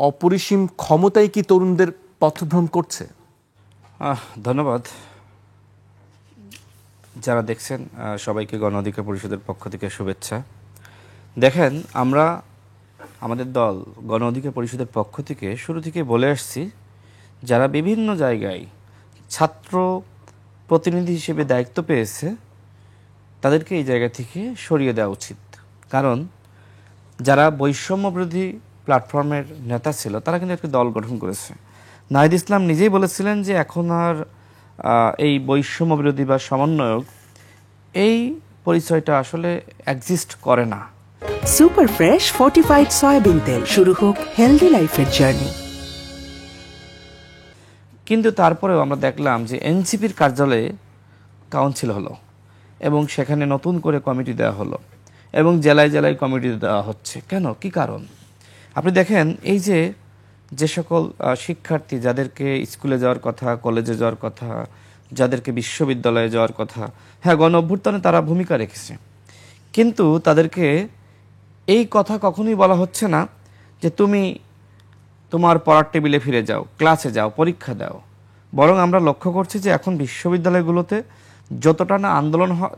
অপরিসীম ক্ষমতাই কি তরুণদের পথভ্রম করছে? ধন্যবাদ। যারা দেখছেন সবাইকে গণ অধিকার পরিষদের পক্ষ থেকে শুভেচ্ছা। দেখেন, আমরা আমাদের দল গণ অধিকার পরিষদের পক্ষ থেকে শুরু থেকে বলে আসছি, যারা বিভিন্ন জায়গায় ছাত্র প্রতিনিধি হিসেবে দায়িত্ব পেয়েছে তাদেরকে এই জায়গা থেকে সরিয়ে দেওয়া উচিত। কারণ যারা বৈষম্যবিরোধী প্ল্যাটফর্মের নেতা ছিল তারা কিন্তু একটি দল গঠন করেছে। নাহিদ ইসলাম নিজেই বলেছিলেন যে এখন আর এই বৈষম্যবিরোধী বা সমন্বয়ক এই পরিচয়টা আসলে এক্সিস্ট করে না। সুপার ফ্রেশ ফর্টিফাইড সয়াবিন তেল, শুরু হোক হেলদি লাইফের জার্নি। কিন্তু তারপরেও আমরা দেখলাম যে এনসিপির কার্যালয়ে কাউন্সিল হলো এবং সেখানে নতুন করে কমিটি দেওয়া হলো এবং জেলায় জেলায় কমিটি দেওয়া হচ্ছে। কেন, কি কারণ? আপনি দেখেন, এই যে সকল শিক্ষার্থী যাদেরকে স্কুলে যাওয়ার কথা, কলেজে যাওয়ার কথা, যাদেরকে বিশ্ববিদ্যালয়ে যাওয়ার কথা, হ্যাঁ, গণ অভ্যুত্থানে তারা ভূমিকা রেখেছে, কিন্তু তাদেরকে এই কথা কখনোই বলা হচ্ছে না যে তুমি তোমার পড়ার টেবিলে ফিরে যাও, ক্লাসে যাও, পরীক্ষা দাও। বরং আমরা লক্ষ্য করছি যে এখন বিশ্ববিদ্যালয়গুলোতে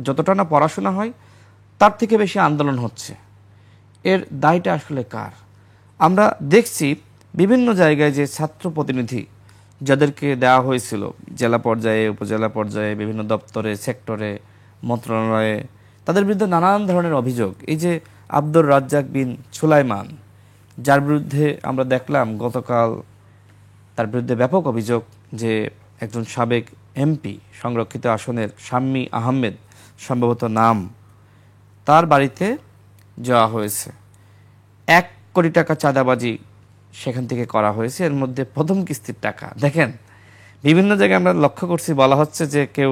যতটা না পড়াশোনা হয় তার থেকে বেশি আন্দোলন হচ্ছে। এর দায়টা আসলে কার? আমরা দেখছি বিভিন্ন জায়গায় যে ছাত্র প্রতিনিধি যাদেরকে দেওয়া হয়েছিল জেলা পর্যায়ে, উপজেলা পর্যায়ে, বিভিন্ন দপ্তরে, সেক্টরে, মন্ত্রণালয়ে, তাদের বিরুদ্ধে নানান ধরনের অভিযোগ। এই যে আব্দুর রাজ্জাক বিন সুলাইমান, যার বিরুদ্ধে আমরা দেখলাম গতকাল তার বিরুদ্ধে ব্যাপক অভিযোগ যে একজন সাবেক এমপি, সংরক্ষিত আসনের শাম্মী আহমেদ সম্ভবত নাম, তার বাড়িতে যাওয়া হয়েছে। 1 কোটি টাকা চাঁদাবাজি সেখান থেকে করা হয়েছে। এর মধ্যে প্রথম কিস্তির টাকা দেখেন, বিভিন্ন জায়গায় আমরা লক্ষ্য করছি, বলা হচ্ছে যে কেউ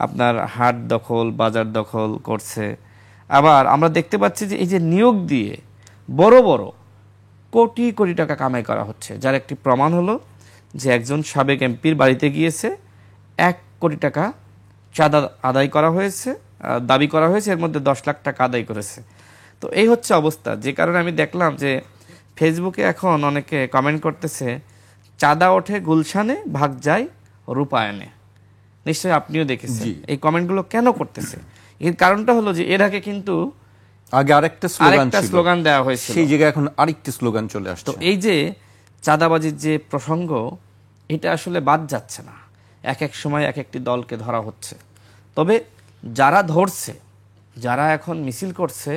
আপনার হাট দখল, বাজার দখল করছে। আবার আমরা দেখতে পাচ্ছি যে এই যে নিয়োগ দিয়ে বড় বড় কোটি কোটি টাকা কামাই করা হচ্ছে, যার একটি প্রমাণ হলো যে একজন সাবেক এমপির বাড়িতে গিয়েছে 1 কোটি টাকা চাঁদা আদায় করা হয়েছে, দাবি করা হয়েছে, এর মধ্যে 10 লাখ টাকা আদায় করেছে। তো এই হচ্ছে অবস্থা। যে কারণে আমি দেখলাম যে ফেসবুকে এখন অনেকে কমেন্ট করতেছে, চাঁদা ওঠে গুলশানে, ভাগ যায় রূপায়ণে। নিশ্চয়ই আপনিও দেখেছেন এই কমেন্টগুলো কেন করতেছে। এর কারণটা হলো যে এর আগে কিন্তু আগে আরেকটা স্লোগান দেওয়া হয়েছে, সেই জায়গায় এখন আরেকটি স্লোগান চলে আসছে। তো এই যে চাঁদাবাজির যে প্রসঙ্গ, এটা আসলে বাদ যাচ্ছে না। এক এক সময় এক একটি দলকে ধরা হচ্ছে। তবে যারা ধরছে, যারা এখন মিছিল করছে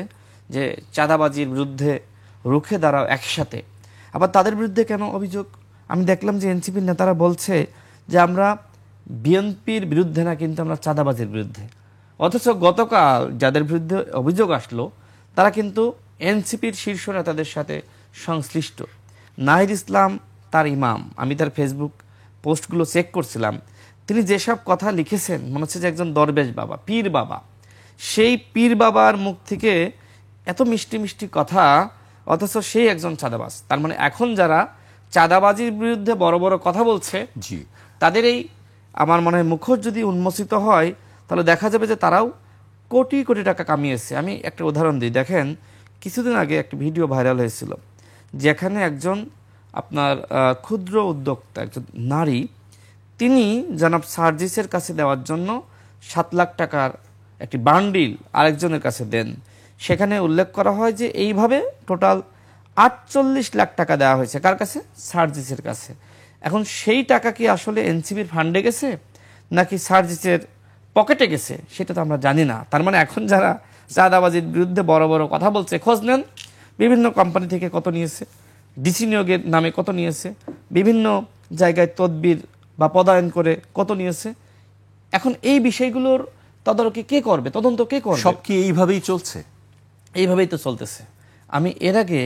যে চাঁদাবাজির বিরুদ্ধে রুখে দাঁড়াও একসাথে, আবার তাদের বিরুদ্ধে কেন অভিযোগ? আমি দেখলাম যে এনসিপির নেতারা বলছে যে আমরা বিএনপির বিরুদ্ধে না, কিন্তু আমরা চাঁদাবাজির বিরুদ্ধে। অথচ গতকাল যাদের বিরুদ্ধে অভিযোগ আসলো তারা কিন্তু এনসিপির শীর্ষ নেতাদের সাথে সংশ্লিষ্ট। নাহিদ ইসলাম তার ইমাম, আমি তার ফেসবুক পোস্টগুলো চেক করছিলাম, তিনি যেসব কথা লিখেছেন মনে হচ্ছে যে একজন দরবেশ বাবা, পীর বাবা। সেই পীর বাবার মুখ থেকে এত মিষ্টি মিষ্টি কথা, অথচ সেই একজন চাঁদাবাজ। তার মানে এখন যারা চাঁদাবাজির বিরুদ্ধে বড় বড় কথা বলছে, তাদের এই আমার মনে হয় মুখোশ যদি উন্মোচিত হয় তাহলে দেখা যাবে যে তারাও কোটি কোটি টাকা কামিয়েছে। আমি একটা উদাহরণ দিই। দেখেন, কিছুদিন আগে একটা ভিডিও ভাইরাল হয়েছিল যেখানে একজন আপনার ক্ষুদ্র উদ্যোক্তা, একজন নারী, তিনি জনাব সার্জিসের কাছে দেওয়ার জন্য 7 লাখ টাকার একটি বান্ডিল আরেকজনের কাছে দেন। সেখানে উল্লেখ করা হয় যে এইভাবে টোটাল 48 লাখ টাকা দেওয়া হয়েছে। কার কাছে? সার্জিসের কাছে। এখন সেই টাকা কি আসলে এনসিপির ফান্ডে গেছে নাকি সার্জিসের পকেটে গেছে সেটা তো আমরা জানি না। তার মানে এখন যারা চাঁদাবাজির বিরুদ্ধে বড় বড় কথা বলছে, খোঁজ নেন বিভিন্ন কোম্পানি থেকে কত নিয়েছে, ডিসি নিয়োগের নামে কত নিয়েছে, বিভিন্ন জায়গায় তদবির বা পদায়ন করে কত নিয়েছে। এখন এই বিষয়গুলোর তদারকি কে করবে, তদন্ত কে করবে? সব কি এইভাবেই চলছে? এইভাবেই তো চলতেছে। আমি এর আগে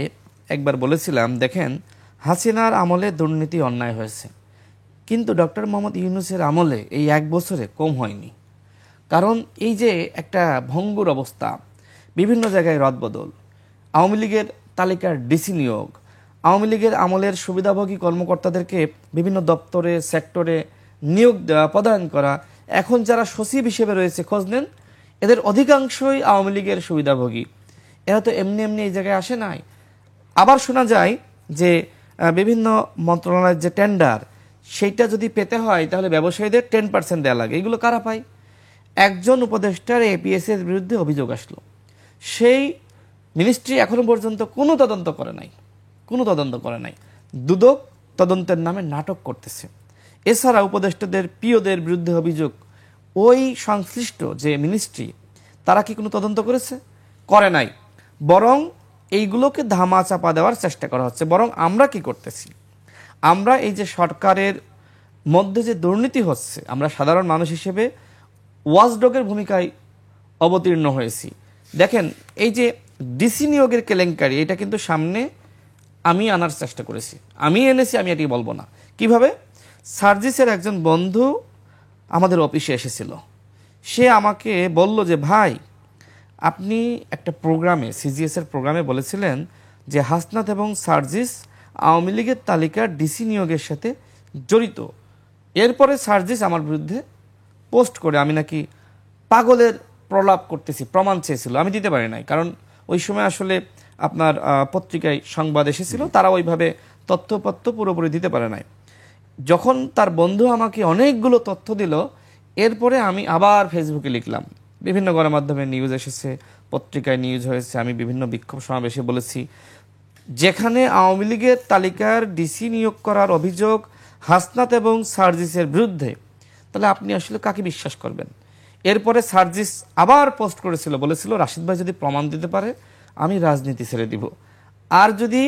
একবার বলেছিলাম, দেখেন, হাসিনার আমলে দুর্নীতি অন্যায় হয়েছে, কিন্তু ডক্টর মোহাম্মদ ইউনূসের আমলে এই 1 বছরে কম হয়নি। কারণ এই যে একটা ভঙ্গুর অবস্থা, বিভিন্ন জায়গায় রদবদল, আওয়ামী লীগের তালিকার ডিসি নিয়োগ, আওয়ামী লীগের আমলের সুবিধাভোগী কর্মকর্তাদেরকে বিভিন্ন দপ্তরে, সেক্টরে নিয়োগ দেওয়া, পদায়ন করা। এখন যারা সচিব হিসেবে রয়েছে, খোঁজ নেন, এদের অধিকাংশই আওয়ামী লীগের সুবিধাভোগী। এরা তো এমনি এমনি এই জায়গায় আসে নাই। আবার শোনা যায় যে বিভিন্ন মন্ত্রণালয়ের যে টেন্ডার সেইটা যদি পেতে হয় তাহলে ব্যবসায়ীদের 10% দেওয়া লাগে। এগুলো কারা পায়? একজন উপদেষ্টার এপিএসসি এর বিরুদ্ধে অভিযোগ আসলো, সেই মিনিস্ট্রি এখনো পর্যন্ত কোনো তদন্ত করে নাই, দুদক তদন্তের নামে নাটক করতেছে। এছাড়া উপদেষ্টাদের পিওদের বিরুদ্ধে অভিযোগ, ওই সংশ্লিষ্ট যে মিনিস্ট্রি তারা কি কোনো তদন্ত করেছে? করে নাই, বরং এইগুলোকে ধামা চাপা দেওয়ার চেষ্টা করা হচ্ছে। বরং আমরা কি করতেছি, আমরা এই যে সরকারের মধ্যে যে দুর্নীতি হচ্ছে, আমরা সাধারণ মানুষ হিসেবে ওয়াচডগের ভূমিকায় অবতীর্ণ হয়েছি। দেখেন, এই যে ডিসি নিয়োগের কেলেঙ্কারি, এটা কিন্তু সামনে আমি আনার চেষ্টা করেছি, আমি এনেছি, আমি এটি বলবো না। কিভাবে? সার্জিসের একজন বন্ধু আমাদের অফিসে এসেছিল, সে আমাকে বলল যে ভাই, আপনি একটা প্রোগ্রামে, সিজিএস এর প্রোগ্রামে বলেছিলেন যে হাসনাত এবং সার্জিস আওয়ামী লীগের তালিকার ডিসি নিয়োগের সাথে জড়িত। এরপরে সার্জিস আমার বিরুদ্ধে পোস্ট করে আমি নাকি পাগলের প্রলাপ করতেছি, প্রমাণ চেয়েছিল, আমি দিতে পারি নাই, কারণ ওই সময় আসলে আপনার পত্রিকায় সংবাদ এসেছিল, তারা ওইভাবে তথ্যপত্র পুরোপুরি দিতে পারে নাই। যখন তার বন্ধু আমাকে অনেকগুলো তথ্য দিল, এরপরে আমি আবার ফেসবুকে লিখলাম, বিভিন্ন গণমাধ্যমে নিউজ এসেছে, পত্রিকায় নিউজ হয়েছে, আমি বিভিন্ন বিক্ষোভ সমাবেশে বলেছি, যেখানে আওয়ামী লীগের তালিকার ডিসি নিয়োগ করার অভিযোগ হাসনাত এবং সার্জিসের বিরুদ্ধে, তাহলে আপনি আসলে কাকে বিশ্বাস করবেন? এরপরে সার্জিস আবার পোস্ট করেছিল, বলেছিল রাশিদ ভাই যদি প্রমাণ দিতে পারে আমি রাজনীতি ছেড়ে দিব, আর যদি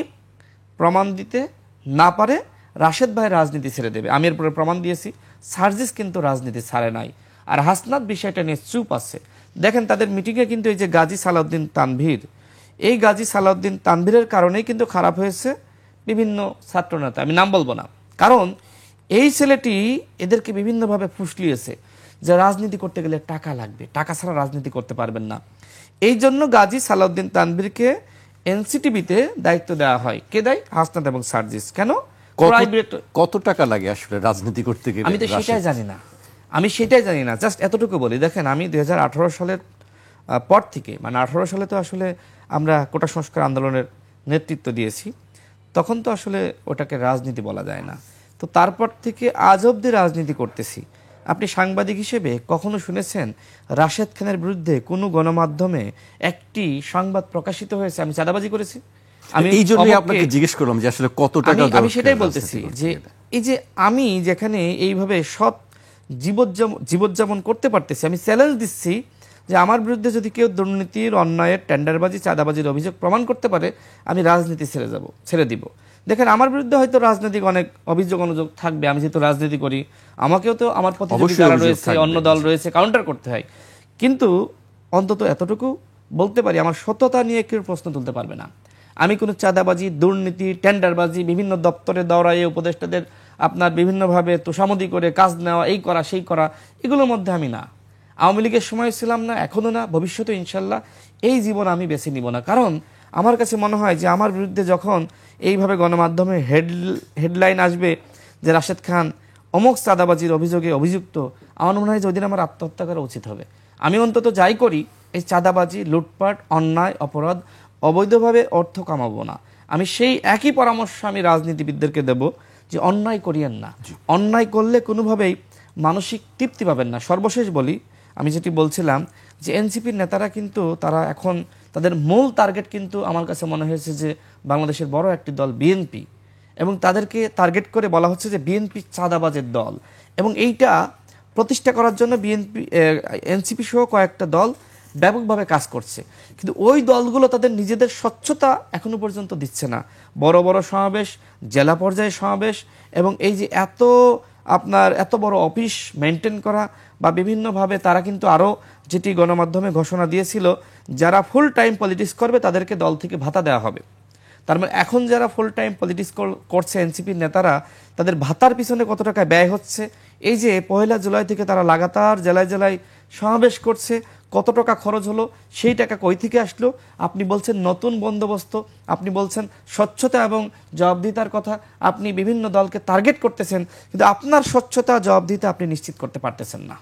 প্রমাণ দিতে না পারে রাশেদ ভাই রাজনীতি ছেড়ে দেবে। আমি এরপরে প্রমাণ দিয়েছি, সার্জিস কিন্তু রাজনীতি ছাড়ে নাই, আর হাসনাত বিষয়টা নিয়ে চুপ আছে। দেখেন, তাদের মিটিংয়ে কিন্তু এই যে গাজী সালাউদ্দিন তানভীর, এই গাজী সালাউদ্দিন তানভীরের কারণেই কিন্তু খারাপ হয়েছে বিভিন্ন ছাত্রনেতা, আমি নাম বলবো না, কারণ এই ছেলেটি এদেরকে বিভিন্নভাবে ফুসলিয়েছে যে রাজনীতি করতে গেলে টাকা লাগবে, টাকা ছাড়া রাজনীতি করতে পারবেন না। এই জন্য গাজী সালাউদ্দিন তানভীরকে এনসিটিভিতে দায়িত্ব দেওয়া হয়। কে দেয়? হাসনাত এবং সার্জিস। কেন? কত টাকা লাগে আসলে রাজনীতি করতে গেলে? আমি তো সেটাই জানি না, জাস্ট এতটুকু বলি। দেখেন, আমি 2018 সালের পর থেকে, মানে 18 সালে তো আসলে আমরা কোটা সংস্কার আন্দোলনের নেতৃত্ব দিয়েছি, তখন তো আসলে ওটাকে রাজনীতি বলা যায় না। তো তারপর থেকে আজ অব্দি রাজনীতি করতেছি। আপনি সাংবাদিক হিসেবে কখনো শুনেছেন রাশেদ খানের বিরুদ্ধে কোনো গণমাধ্যমে একটি সংবাদ প্রকাশিত হয়েছে আমি চাঁদাবাজি করেছি? আমি এই জন্যই আপনাকে জিজ্ঞেস করলাম যে আসলে কত টাকা। আমি সেটাই বলতেছি যে এই যে আমি যেখানে এইভাবে সৎ জীবনযাপন করতে পারতেছি, আমি চ্যালেঞ্জ দিচ্ছি যে আমার বিরুদ্ধে যদি কেউ দুর্নীতির, অন্যায়ের, টেন্ডারবাজি, চাঁদাবাজির অভিযোগ প্রমাণ করতে পারে, আমি রাজনীতি ছেড়ে দিব। দেখেন, আমার বিরুদ্ধে হয়তো রাজনৈতিক অনেক অভিযোগ অনুযোগ থাকবে, আমি যেহেতু রাজনীতি করি, আমাকেও তো আমার প্রতিযোগী যারা রয়েছে, অন্য দল রয়েছে, কাউন্টার করতে হয়। কিন্তু অন্তত এতটুকু বলতে পারি, আমার সততা নিয়ে কেউ প্রশ্ন তুলতে পারবে না। আমি কোনো চাঁদাবাজি, দুর্নীতি, টেন্ডারবাজি, বিভিন্ন দপ্তরে দৌড়াইয়ে উপদেষ্টাদের আপনার বিভিন্নভাবে তোষামোদি করে কাজ নেওয়া, এই করা সেই করা, এগুলোর মধ্যে আমি না। আওয়ামী লীগের সময় ছিলাম না, এখনো না, ভবিষ্যতে ইনশাল্লাহ এই জীবন আমি বেছে নিব না। কারণ আমার কাছে মনে হয় যে আমার বিরুদ্ধে যখন এইভাবে গণমাধ্যমে হেডলাইন আসবে যে রাশেদ খান অমুক চাঁদাবাজির অভিযোগে অভিযুক্ত, আমার মনে হয় যে ওই দিন আমার আত্মহত্যা করা উচিত হবে। আমি অন্তত যাই করি, এই চাঁদাবাজি, লুটপাট, অন্যায়, অপরাধ, অবৈধভাবে অর্থ কামাবো না। আমি সেই একই পরামর্শ আমি রাজনীতিবিদদেরকে দেব যে অন্যায় করিয়েন না, অন্যায় করলে কোনোভাবেই মানসিক তৃপ্তি পাবেন না। সর্বশেষ বলি, আমি যেটি বলছিলাম যে এনসিপির নেতারা কিন্তু তারা এখন তাদের মূল টার্গেট কিন্তু আমার কাছে মনে হয়েছে যে বাংলাদেশের বড় একটি দল বিএনপি, এবং তাদেরকে টার্গেট করে বলা হচ্ছে যে বিএনপি চাঁদাবাজের দল, এবং এইটা প্রতিষ্ঠা করার জন্য এনসিপি সহ কয়েকটা দল ব্যাপকভাবে কাজ করছে। কিন্তু ওই দলগুলো তাদের নিজেদের স্বচ্ছতা এখনো পর্যন্ত দিচ্ছে না। বড় বড় সমাবেশ, জেলা পর্যায়ে সমাবেশ, এবং এই যে এত বড় অফিস মেনটেন করা বা বিভিন্নভাবে তারা কিন্তু আরও যেটি গণমাধ্যমে ঘোষণা দিয়েছিল, যারা ফুল টাইম পলিটিক্স করবে তাদেরকে দল থেকে ভাতা দেওয়া হবে। তার মানে এখন যারা ফুল টাইম পলিটিক্স করছে এনসিপির নেতারা, তাদের ভাতার পিছনে কত টাকা ব্যয় হচ্ছে, এই যে 1 জুলাই থেকে তারা লাগাতার জেলায় জেলায় সমাবেশ করছে, কত টাকা খরচ হলো, সেই টাকা কই থেকে আসলো? আপনি বলছেন নতুন বন্দোবস্ত, আপনি বলছেন স্বচ্ছতা এবং জবাবদিহিতার কথা, আপনি বিভিন্ন দলকে টার্গেট করতেছেন, কিন্তু আপনার স্বচ্ছতা, জবাবদিহিতা আপনি নিশ্চিত করতে পারতেছেন না।